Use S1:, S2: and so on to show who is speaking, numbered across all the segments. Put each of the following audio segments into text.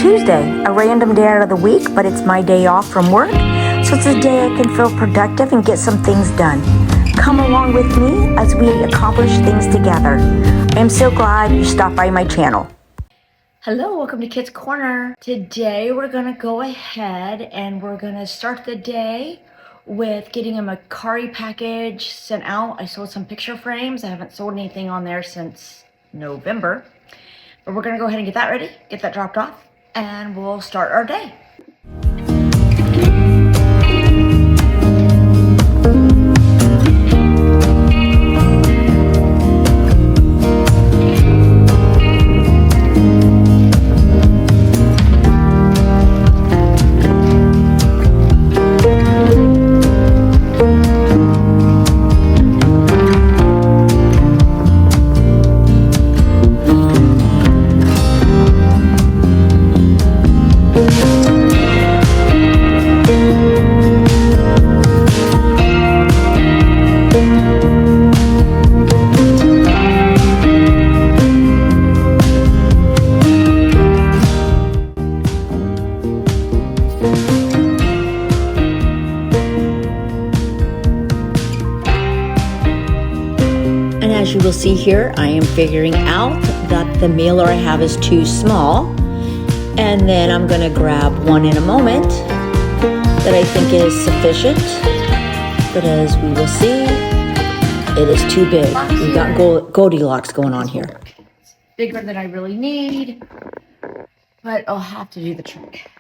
S1: Tuesday, a random day out of the week, but it's my day off from work, so it's a day I can feel productive and get some things done. Come along with me as we accomplish things together. I am so glad you stopped by my channel. Hello, welcome to Kids Corner. Today we're gonna go ahead and we're gonna start the day with getting a Macari package sent out. I sold some picture frames. I haven't sold anything on there since November. But we're gonna go ahead and get that ready, get that dropped off, and we'll start our day. And as you will see here, I am figuring out that the mailer I have is too small. And then I'm gonna grab one in a moment that I think is sufficient. But as we will see, it is too big. We've got Goldilocks going on here. It's bigger than I really need, but I'll have to do the trick.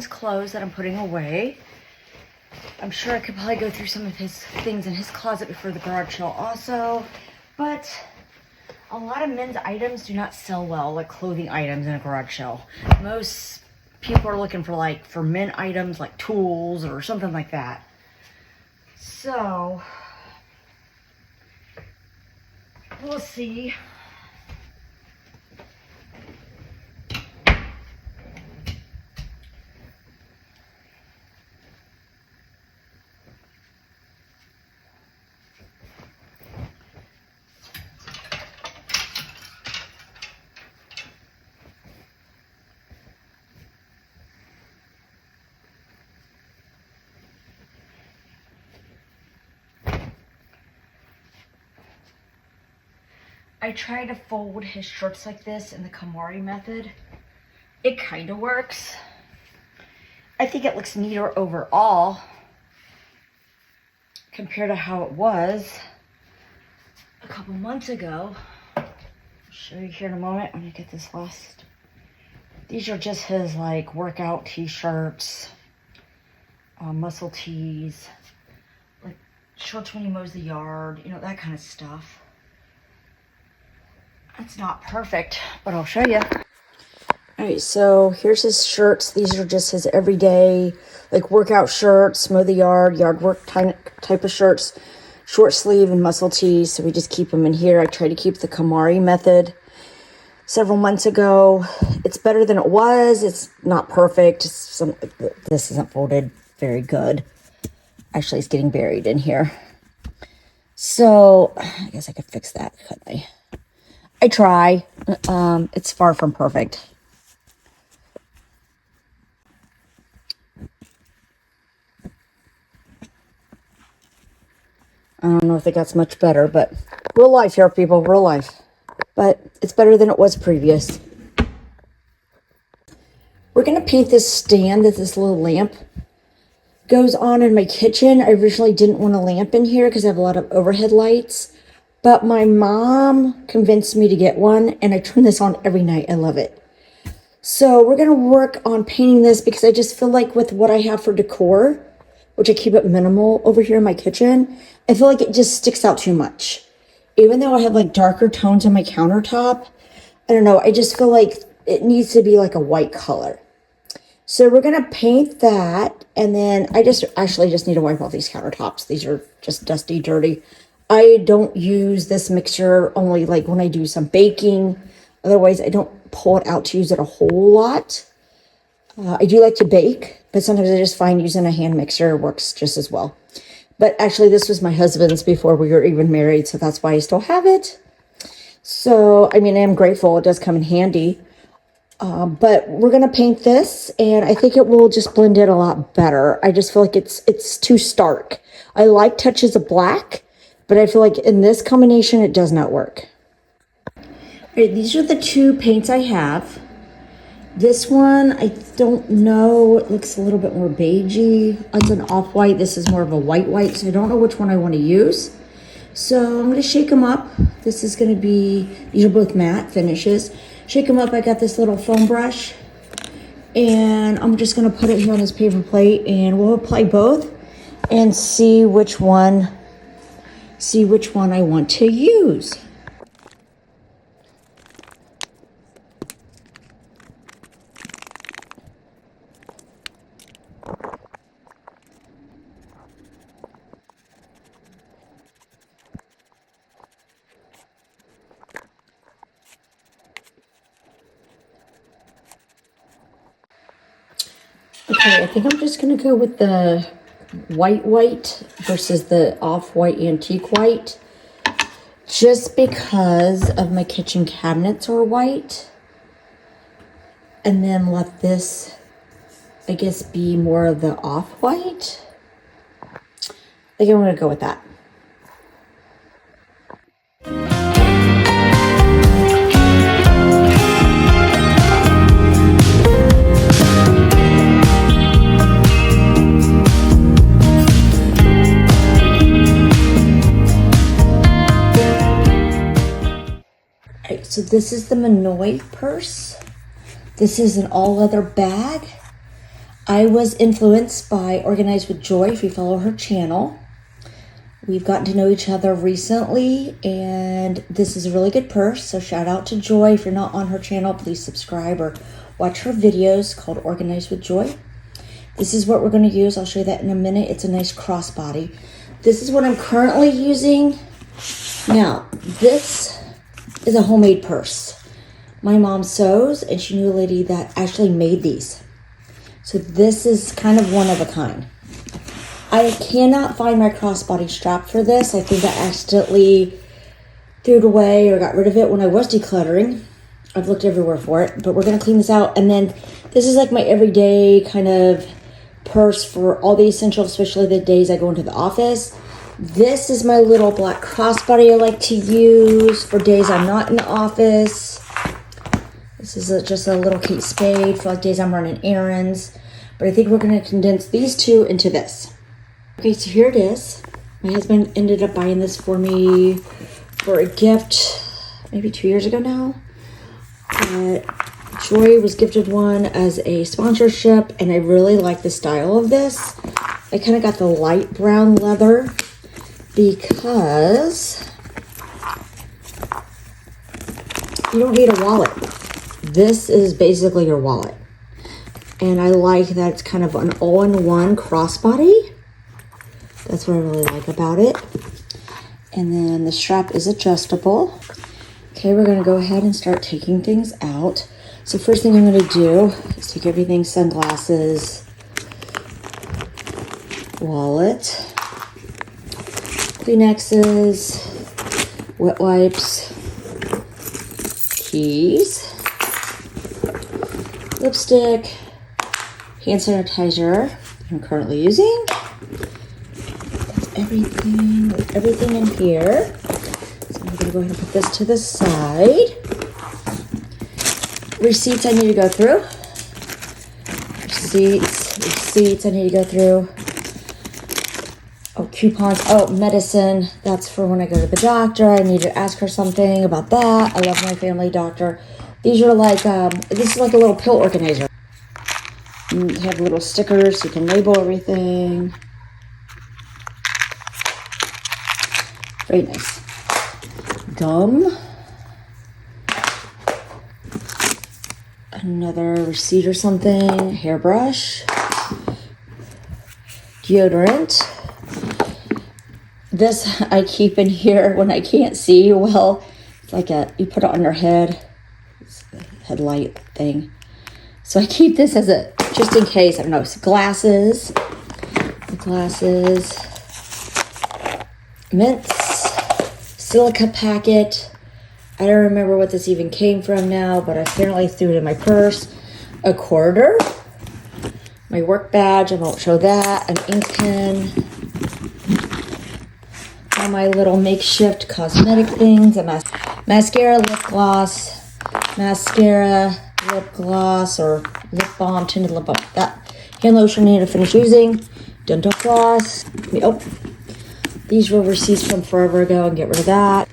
S1: Clothes that I'm putting away. I'm sure I could probably go through some of his things in his closet before the garage sale also, but a lot of men's items do not sell well, like clothing items in a garage sale. Most people are looking for men items like tools or something like that. So we'll see. I try to fold his shirts like this in the Kamari method. It kind of works. I think it looks neater overall compared to how it was a couple months ago. I'll show you here in a moment when I get this last. These are just his like workout t-shirts, muscle tees, like shorts when he mows the yard, you know, that kind of stuff. It's not perfect, but I'll show you. All right, so here's his shirts. These are just his everyday, like workout shirts, mow the yard, yard work type of shirts, short sleeve and muscle tees. So we just keep them in here. I try to keep the Kamari method. Several months ago, it's better than it was. It's not perfect. This isn't folded very good. Actually, it's getting buried in here. So I guess I could fix that, couldn't I try. It's far from perfect. I don't know if it got much better, but real life here, people, real life. But it's better than it was previous. We're going to paint this stand that this little lamp goes on in my kitchen. I originally didn't want a lamp in here because I have a lot of overhead lights. But my mom convinced me to get one, and I turn this on every night. I love it. So we're going to work on painting this because I just feel like with what I have for decor, which I keep it minimal over here in my kitchen, I feel like it just sticks out too much. Even though I have like darker tones on my countertop, I don't know, I just feel like it needs to be like a white color. So we're going to paint that, and then I actually just need to wipe off these countertops. These are just dusty, dirty. I don't use this mixer only like when I do some baking. Otherwise, I don't pull it out to use it a whole lot. I do like to bake, but sometimes I just find using a hand mixer works just as well. But actually, this was my husband's before we were even married, so that's why I still have it. So, I mean, I am grateful. It does come in handy. But we're going to paint this, and I think it will just blend in a lot better. I just feel like it's too stark. I like touches of black, but I feel like in this combination, it does not work. All right, these are the two paints I have. This one, I don't know, it looks a little bit more beigey. It's an off-white. This is more of a white, so I don't know which one I want to use. So I'm going to shake them up. This is going to be, these are both matte finishes. Shake them up. I got this little foam brush, and I'm just going to put it here on this paper plate, and we'll apply both and see which one I want to use. Okay, I think I'm just going to go with the white versus the off-white antique white. Just because of my kitchen cabinets are white. And then let this, I guess, be more of the off-white. I think I'm going to go with that. So this is the Minoy purse. This is an all leather bag. I was influenced by Organized with Joy, if you follow her channel. We've gotten to know each other recently, and this is a really good purse. So shout out to Joy. If you're not on her channel, please subscribe or watch her videos called Organized with Joy. This is what we're going to use. I'll show you that in a minute. It's a nice crossbody. This is what I'm currently using. Now, this is a homemade purse. My mom sews, and she knew a lady that actually made these. So this is kind of one of a kind. I cannot find my crossbody strap for this. I think I accidentally threw it away or got rid of it when I was decluttering. I've looked everywhere for it, but we're going to clean this out. And then this is like my everyday kind of purse for all the essentials, especially the days I go into the office. This is my little black crossbody I like to use for days I'm not in the office. This is just a little Kate Spade for like days I'm running errands. But I think we're going to condense these two into this. Okay, so here it is. My husband ended up buying this for me for a gift maybe 2 years ago now. Joy was gifted one as a sponsorship, and I really like the style of this. I kind of got the light brown leather because you don't need a wallet. This is basically your wallet. And I like that it's kind of an all-in-one crossbody. That's what I really like about it. And then the strap is adjustable. Okay, we're gonna go ahead and start taking things out. So first thing I'm gonna do is take everything, sunglasses, wallet, Kleenexes, wet wipes, keys, lipstick, hand sanitizer I'm currently using. Everything in here. So I'm gonna go ahead and put this to the side. Receipts I need to go through. Receipts I need to go through. Oh, coupons. Oh, medicine. That's for when I go to the doctor. I need to ask her something about that. I love my family doctor. These are like, this is like a little pill organizer. You have little stickers so you can label everything. Very nice. Gum. Another receipt or something. Hairbrush. Deodorant. This I keep in here when I can't see well. It's like you put it on your head. It's a headlight thing. So I keep this as a, just in case, I don't know, glasses. Mints. Silica packet. I don't remember what this even came from now, but I apparently threw it in my purse. A quarter. My work badge, I won't show that. An ink pen. All my little makeshift cosmetic things. A mascara, lip gloss. Mascara, lip gloss, or lip balm, tinted lip balm. That hand lotion I need to finish using. Dental floss. Oh, these were receipts from forever ago and get rid of that.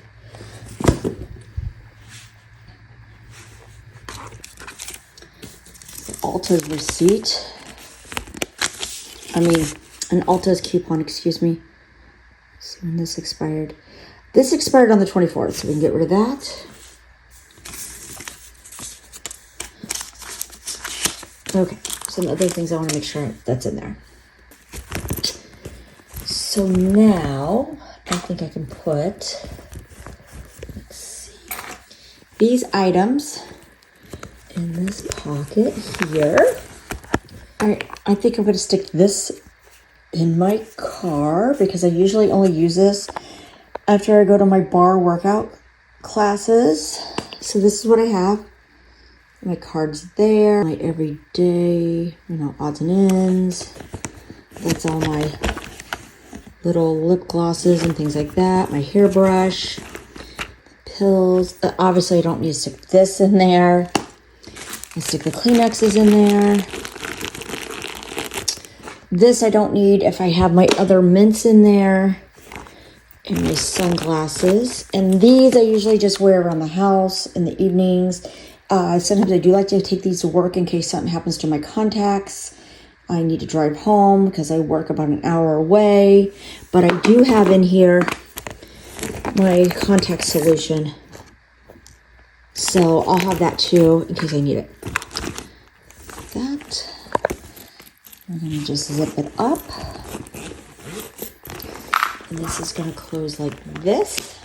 S1: Ulta's receipt. An Ulta's coupon, excuse me. See when this expired. This expired on the 24th, so we can get rid of that. Okay, some other things I want to make sure that's in there. So now, I think I can put, let's see, these items in this pocket here. I think I'm going to stick this in my car because I usually only use this after I go to my bar workout classes. So this is what I have. My card's there. My everyday, odds and ends. That's all my little lip glosses and things like that. My hairbrush, pills. Obviously, I don't need to stick this in there. I stick the Kleenexes in there. This I don't need if I have my other mints in there. And my sunglasses. And these I usually just wear around the house in the evenings. Sometimes I do like to take these to work in case something happens to my contacts. I need to drive home because I work about an hour away. But I do have in here my contact solution. So I'll have that too in case I need it. That. We're going to just zip it up. And this is going to close like this.